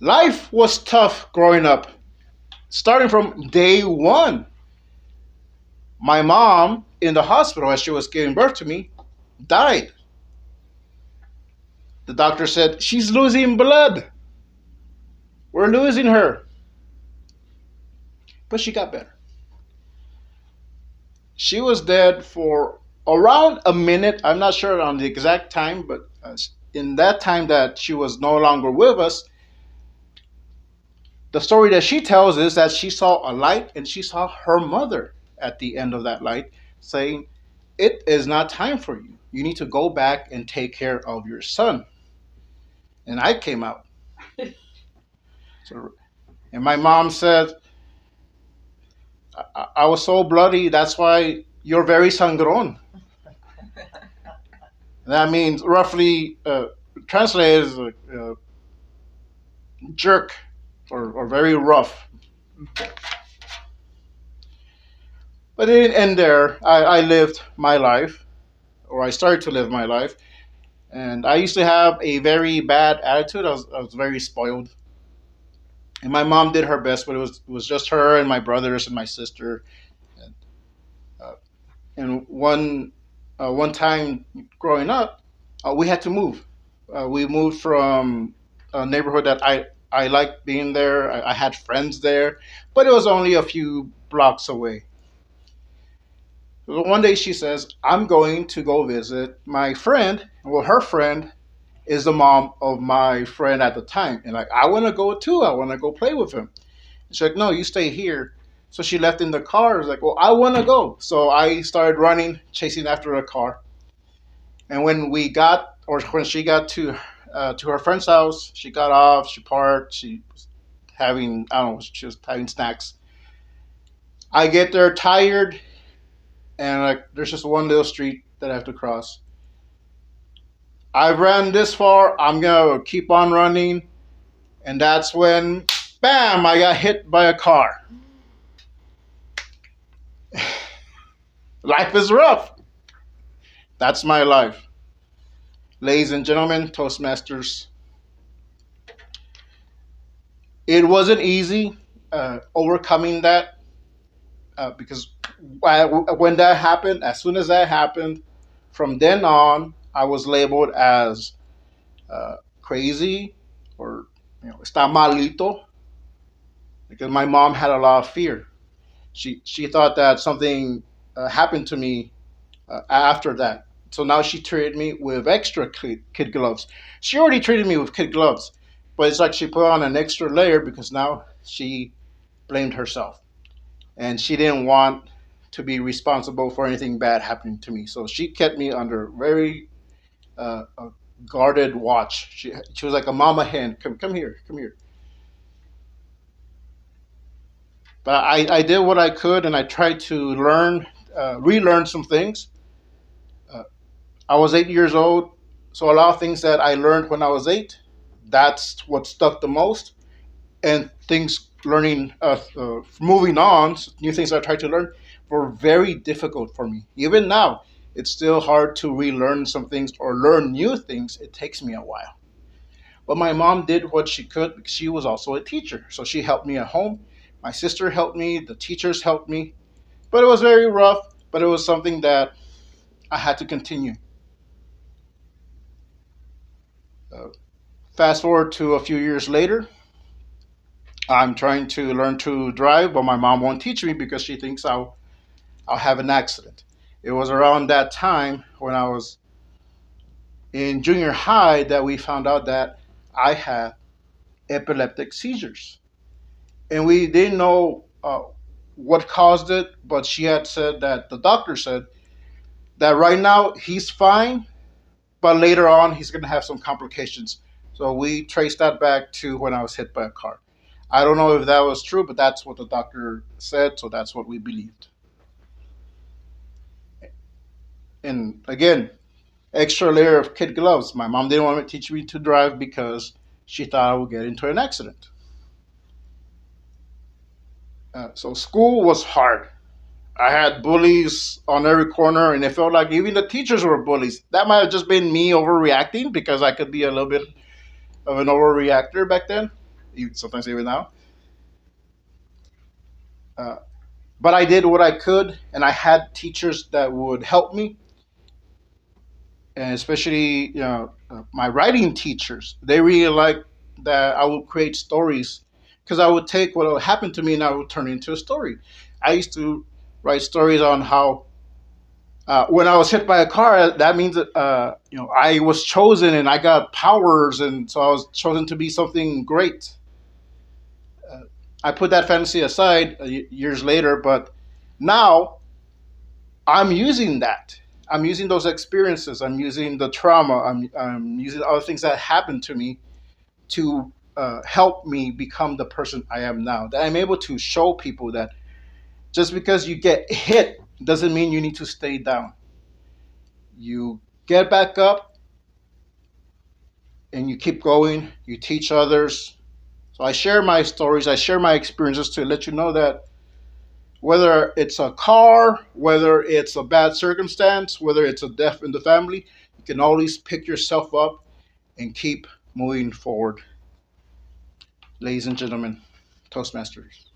Life was tough growing up. Starting from day one, my mom in the hospital as she was giving birth to me died. The doctor said, "She's losing blood. We're losing her." But she got better. She was dead for around a minute. I'm not sure on the exact time, but in that time that she was no longer with us, the story that she tells is that she saw a light and she saw her mother at the end of that light saying, "It is not time for you. You need to go back and take care of your son." And I came out. So, and my mom said, I was so bloody, that's why you're very sangron. That means roughly translated as jerk or very rough. But it didn't end there. I lived my life, or I started to live my life. And I used to have a very bad attitude. I was very spoiled. And my mom did her best, but it was just her and my brothers and my sister. And, uh, and one time growing up, we had to move. We moved from a neighborhood that I liked being there. I had friends there, but it was only a few blocks away. So one day she says, "I'm going to go visit my friend." Well, her friend is the mom of my friend at the time. And like, "I want to go too. I want to go play with him." And she's like, "No, you stay here." So she left in the car. I was like, "Well, I want to go." So I started running, chasing after a car. And when she got to her friend's house, she got off, she parked, she was having, I don't know, she was having snacks. I get there tired, and like, there's just one little street that I have to cross. I ran this far, I'm gonna keep on running, and that's when, bam, I got hit by a car. Life is rough. That's my life. Ladies and gentlemen, Toastmasters, it wasn't easy overcoming that because when that happened, as soon as that happened, from then on, I was labeled as crazy or está malito because my mom had a lot of fear. She thought that something happened to me after that. So now she treated me with extra kid gloves. She already treated me with kid gloves, but it's like she put on an extra layer because now she blamed herself and she didn't want to be responsible for anything bad happening to me. So she kept me under very guarded watch. She was like a mama hen. Come here, come here. But I did what I could and I tried to relearn some things. Uh, I was 8 years old, so a lot of things that I learned when I was eight, that's what stuck the most. And things moving on, new things I tried to learn were very difficult for me. Even now, it's still hard to relearn some things or learn new things. It takes me a while. But my mom did what she could because she was also a teacher. So she helped me at home. My sister helped me. The teachers helped me. But it was very rough, but it was something that I had to continue. Uh, Fast forward to a few years later, I'm trying to learn to drive, but my mom won't teach me because she thinks I'll have an accident. It was around that time when I was in junior high that we found out that I had epileptic seizures. And we didn't know what caused it, but she had said that the doctor said that right now he's fine, but later on he's going to have some complications. So we traced that back to when I was hit by a car. I don't know if that was true, but that's what the doctor said, so that's what we believed. And again, extra layer of kid gloves. My mom didn't want to teach me to drive because she thought I would get into an accident. So school was hard. I had bullies on every corner, and it felt like even the teachers were bullies. That might have just been me overreacting because I could be a little bit of an overreactor back then. sometimes even now. Uh, but I did what I could, and I had teachers that would help me, and especially my writing teachers. They really liked that I would create stories because I would take what happened to me and I would turn it into a story. I used to write stories on how when I was hit by a car, that means that I was chosen and I got powers, and so I was chosen to be something great. Uh, I put that fantasy aside years later, but now I'm using that. I'm using those experiences. I'm using the trauma. I'm using other things that happened to me to help me become the person I am now. That I'm able to show people that just because you get hit doesn't mean you need to stay down. You get back up and you keep going. You teach others. So I share my stories. I share my experiences to let you know that whether it's a car, whether it's a bad circumstance, whether it's a death in the family, you can always pick yourself up and keep moving forward. Ladies and gentlemen, Toastmasters.